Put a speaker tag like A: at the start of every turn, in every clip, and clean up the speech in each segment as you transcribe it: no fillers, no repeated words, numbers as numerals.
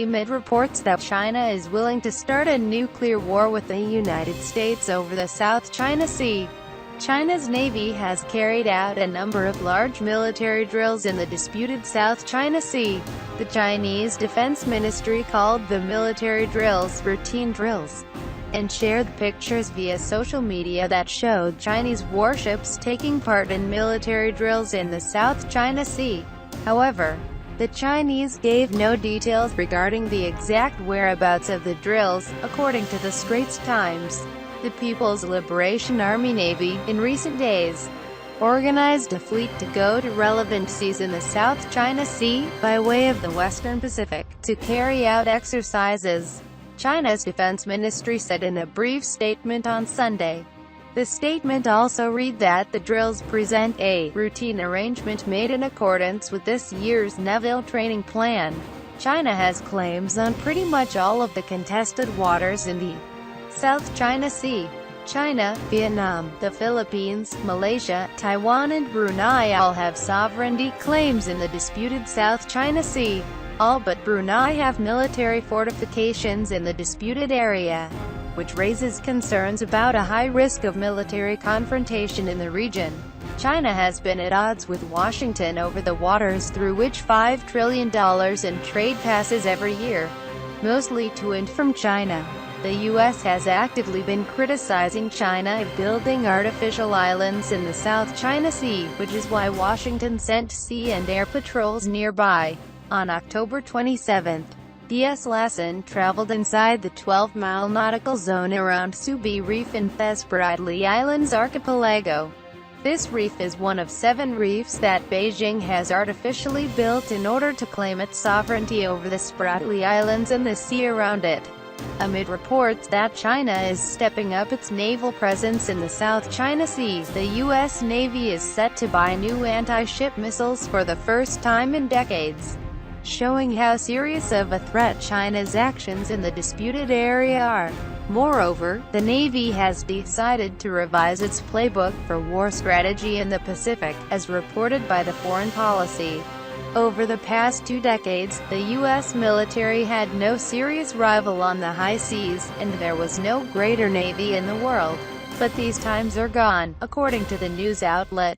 A: amid reports that China is willing to start a nuclear war with the United States over the South China Sea. China's Navy has carried out a number of large military drills in the disputed South China Sea. The Chinese Defense Ministry called the military drills routine drills, and shared pictures via social media that showed Chinese warships taking part in military drills in the South China Sea. However, the Chinese gave no details regarding the exact whereabouts of the drills, according to the Straits Times. The People's Liberation Army Navy, in recent days, organized a fleet to go to relevant seas in the South China Sea, by way of the Western Pacific, to carry out exercises, China's defense ministry said in a brief statement on Sunday. The statement also read that the drills present a routine arrangement made in accordance with this year's naval training plan. China has claims on pretty much all of the contested waters in the South China Sea. China, Vietnam, the Philippines, Malaysia, Taiwan and Brunei all have sovereignty claims in the disputed South China Sea. All but Brunei have military fortifications in the disputed area, which raises concerns about a high risk of military confrontation in the region. China has been at odds with Washington over the waters through which $5 trillion in trade passes every year, mostly to and from China. The U.S. has actively been criticizing China for building artificial islands in the South China Sea, which is why Washington sent sea and air patrols nearby. On October 27, the Escalating traveled inside the 12-mile nautical zone around Subi Reef in the Spratly Islands archipelago. This reef is one of 7 reefs that Beijing has artificially built in order to claim its sovereignty over the Spratly Islands and the sea around it. Amid reports that China is stepping up its naval presence in the South China Sea, the U.S. Navy is set to buy new anti-ship missiles for the first time in decades, showing how serious of a threat China's actions in the disputed area are. Moreover, the Navy has decided to revise its playbook for war strategy in the Pacific, as reported by the Foreign Policy. Over the past 2 decades, the U.S. military had no serious rival on the high seas, and there was no greater navy in the world. But these times are gone, according to the news outlet.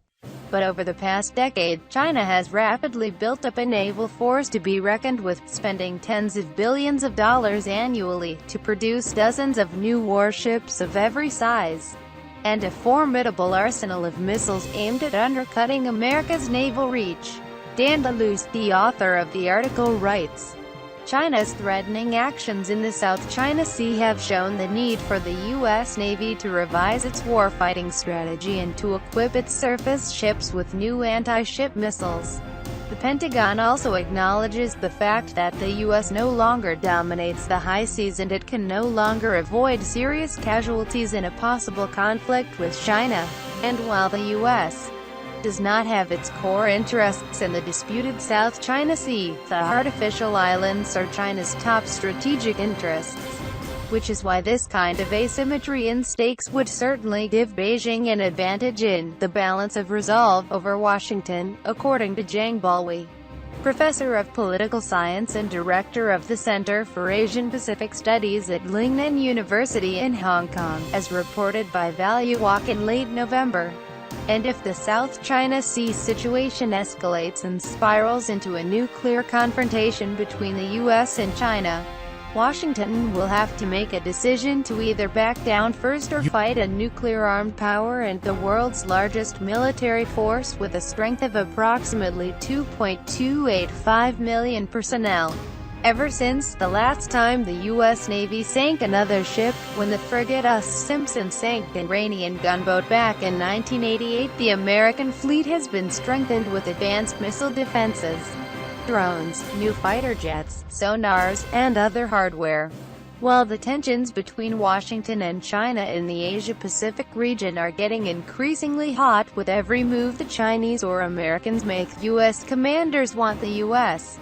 A: But over the past decade, China has rapidly built up a naval force to be reckoned with, spending tens of billions of dollars annually to produce dozens of new warships of every size, and a formidable arsenal of missiles aimed at undercutting America's naval reach. Dan DeLuce, the author of the article, writes, China's threatening actions in the South China Sea have shown the need for the U.S. Navy to revise its warfighting strategy and to equip its surface ships with new anti-ship missiles. The Pentagon also acknowledges the fact that the U.S. no longer dominates the high seas and it can no longer avoid serious casualties in a possible conflict with China. And while the U.S. does not have its core interests in the disputed South China Sea, the artificial islands are China's top strategic interests, which is why this kind of asymmetry in stakes would certainly give Beijing an advantage in the balance of resolve over Washington, according to Zhang Balwei, professor of political science and director of the Center for Asian-Pacific Studies at Lingnan University in Hong Kong, as reported by Value Walk in late November. And if the South China Sea situation escalates and spirals into a nuclear confrontation between the U.S. and China, Washington will have to make a decision to either back down first or fight a nuclear-armed power and the world's largest military force with a strength of approximately 2.285 million personnel. Ever since the last time the U.S. Navy sank another ship, when the frigate Simpson sank an Iranian gunboat back in 1988, the American fleet has been strengthened with advanced missile defenses, drones, new fighter jets, sonars, and other hardware. While the tensions between Washington and China in the Asia-Pacific region are getting increasingly hot with every move the Chinese or Americans make, U.S. commanders want the U.S.